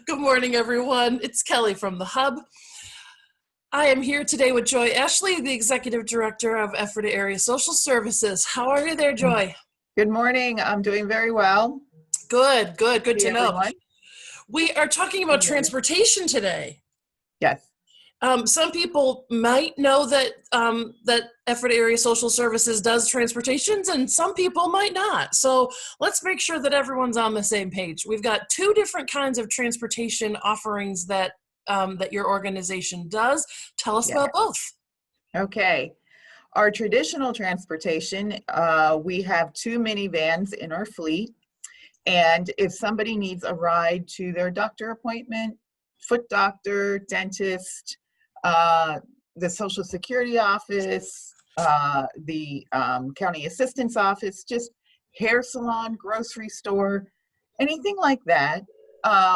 Good morning, everyone. It's Kelly from the Hub. I am here today with Joy Ashley, the Executive Director of Ephrata Area Social Services. How are you there, Joy? Good morning. I'm doing very well. Good to know. Everyone. We are talking about transportation today. Yes. Some people might know that that Ephrata Area Social Services does transportations, and some people might not. So let's make sure that everyone's on the same page. We've got two different kinds of transportation offerings that that your organization does. Tell us about both. Okay. Our traditional transportation, we have 2 minivans in our fleet. And if somebody needs a ride to their doctor appointment, foot doctor, dentist, the Social Security office, the county assistance office, just hair salon, grocery store, anything like that,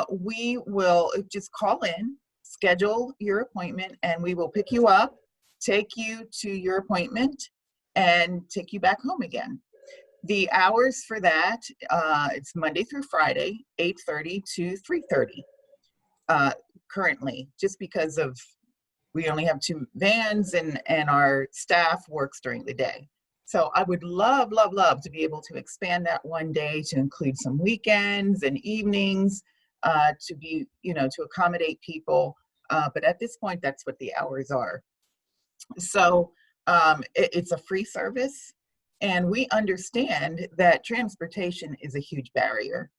we will just call in, schedule your appointment, and we will pick you up, take you to your appointment, and take you back home again. The hours for that, it's Monday through Friday, 8:30 to 3:30 currently, just because of we only have 2 vans and our staff works during the day. So I would love to be able to expand that one day to include some weekends and evenings to be, to accommodate people. But at this point, that's what the hours are. So it's a free service. And we understand that transportation is a huge barrier.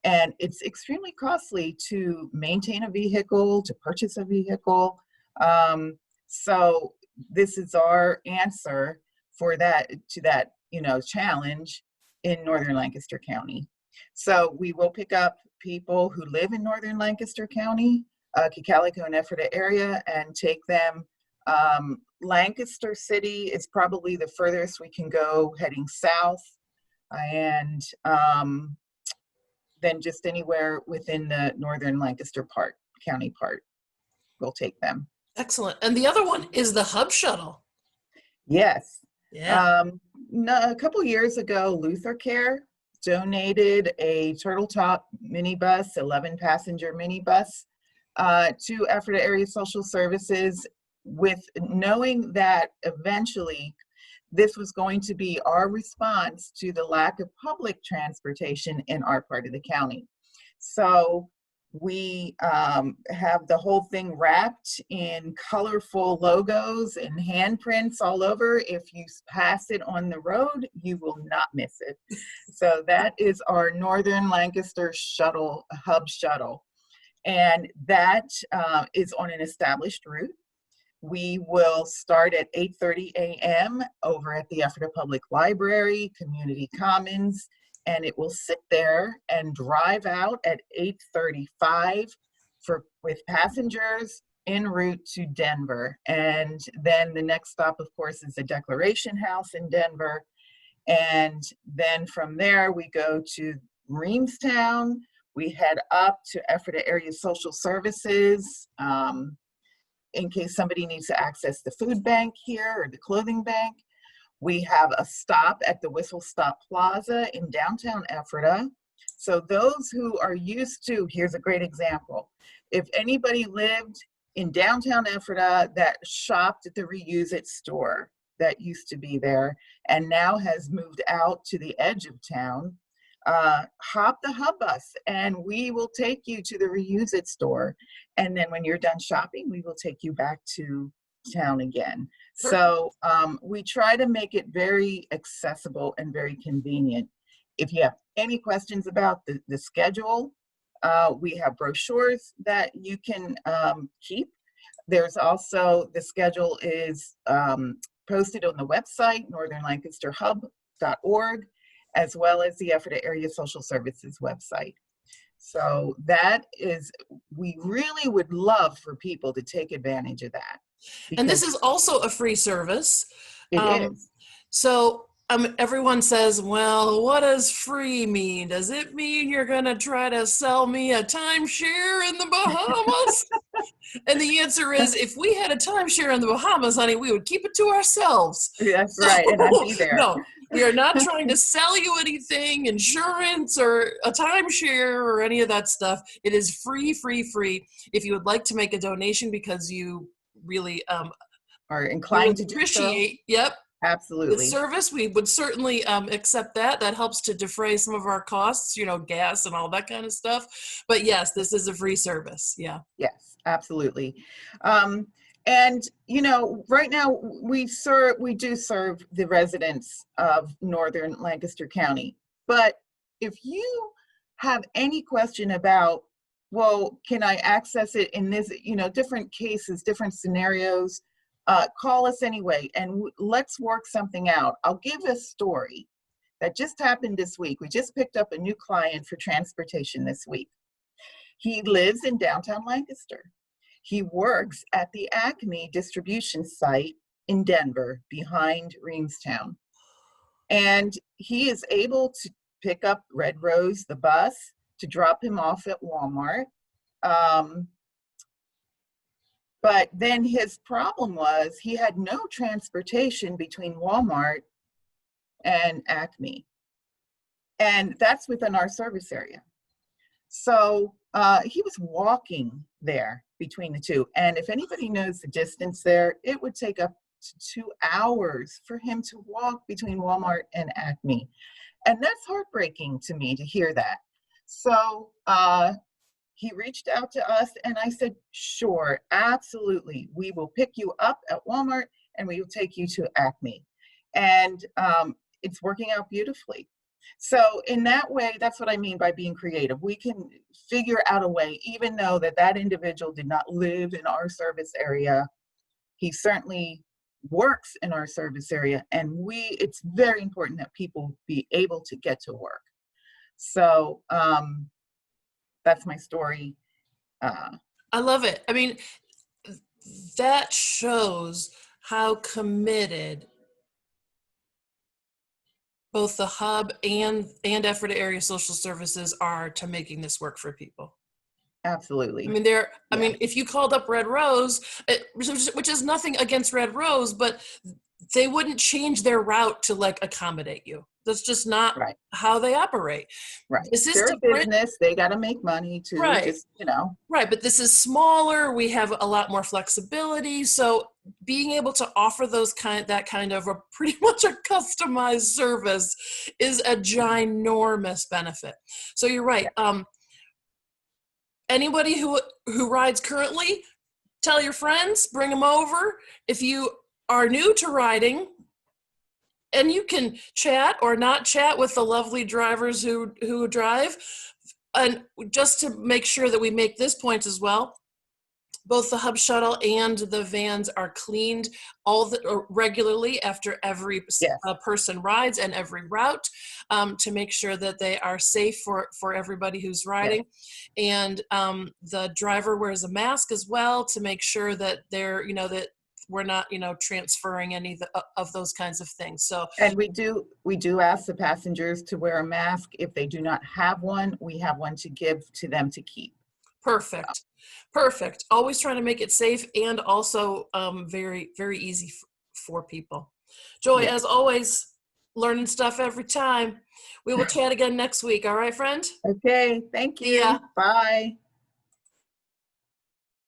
And it's extremely costly to maintain a vehicle, to purchase a vehicle. So this is our answer for that, to that, challenge in Northern Lancaster County. So we will pick up people who live in Northern Lancaster County, Kicalico and Ephrata area, and take them. Lancaster City is probably the furthest we can go heading south, and then just anywhere within the Northern Lancaster County part, we'll take them. Excellent. And the other one is the Hub Shuttle. Yes. Yeah. A couple years ago, Luther Care donated a turtle top minibus, 11-passenger minibus, to Ephrata Area Social Services, with knowing that eventually this was going to be our response to the lack of public transportation in our part of the county. So we have the whole thing wrapped in colorful logos and handprints all over. If you pass it on the road, you will not miss it. So that is our Northern Lancaster Shuttle, Hub Shuttle. And that is on an established route. We will start at 8:30 a.m. over at the Ephrata Public Library, Community Commons, and it will sit there and drive out at 8:35 with passengers en route to Denver. And then the next stop, of course, is the Declaration House in Denver. And then from there, we go to Reamstown. We head up to Ephrata Area Social Services, in case somebody needs to access the food bank here or the clothing bank. We have a stop at the Whistle Stop Plaza in downtown Ephrata. So those who are used to, here's a great example. If anybody lived in downtown Ephrata that shopped at the Reuse It store that used to be there and now has moved out to the edge of town, hop the Hub bus and we will take you to the Reuse It store. And then when you're done shopping, we will take you back to town again. So we try to make it very accessible and very convenient. If you have any questions about the schedule, we have brochures that you can keep. There's also, the schedule is posted on the website, northernlancasterhub.org, as well as the Ephrata Area Social Services website. So that is, we really would love for people to take advantage of that. And this is also a free service. It is. So everyone says, well, what does free mean? Does it mean you're going to try to sell me a timeshare in the Bahamas? And the answer is, if we had a timeshare in the Bahamas, honey, we would keep it to ourselves. That's right, and I'd be there. No, We are not trying to sell you anything, insurance or a timeshare or any of that stuff. It is free, free, free. If you would like to make a donation because you really Are you inclined would to do so. appreciate, yep, the Absolutely. service, we would certainly accept that. That helps to defray some of our costs, gas and all that kind of stuff. But yes, this is a free service. Yeah. Yes, absolutely. And right now we do serve the residents of Northern Lancaster County. But if you have any question about, well, can I access it in this, different cases, different scenarios, call us anyway, and let's work something out. I'll give a story that just happened this week. We just picked up a new client for transportation this week. He lives in downtown Lancaster. He works at the Acme distribution site in Denver behind Reamstown. And he is able to pick up Red Rose, the bus, to drop him off at Walmart. But then his problem was he had no transportation between Walmart and Acme. And that's within our service area. So he was walking there between the two. And if anybody knows the distance there, it would take up to 2 hours for him to walk between Walmart and Acme. And that's heartbreaking to me to hear that. So he reached out to us and I said, sure, absolutely. We will pick you up at Walmart and we will take you to Acme. And it's working out beautifully. So in that way, that's what I mean by being creative. We can figure out a way, even though that individual did not live in our service area, he certainly works in our service area, and it's very important that people be able to get to work. So that's my story. I love it. I mean, that shows how committed both the Hub and Ephrata Area Social Services are to making this work for people. Absolutely. I mean, if you called up Red Rose, which is nothing against Red Rose, but they wouldn't change their route to accommodate you. That's just not how they operate. Right. This is They're a different. business. They got to make money too. Right. Right. But this is smaller. We have a lot more flexibility. So being able to offer that kind of a pretty much a customized service is a ginormous benefit. So you're right. Yeah. Anybody who rides currently, tell your friends, bring them over. If you are new to riding, and you can chat or not chat with the lovely drivers who drive. And just to make sure that we make this point as well, both the Hub Shuttle and the vans are cleaned regularly after every person rides and every route to make sure that they are safe for everybody who's riding. Yes. And the driver wears a mask as well to make sure that they're, that we're not, transferring any of those kinds of things. So, and we do ask the passengers to wear a mask. If they do not have one, we have one to give to them to keep. Perfect. Perfect. Always trying to make it safe and also very, very easy for people. Joy, as always, learning stuff every time. We will chat again next week. All right, friend? Okay. Thank you. Yeah. Bye.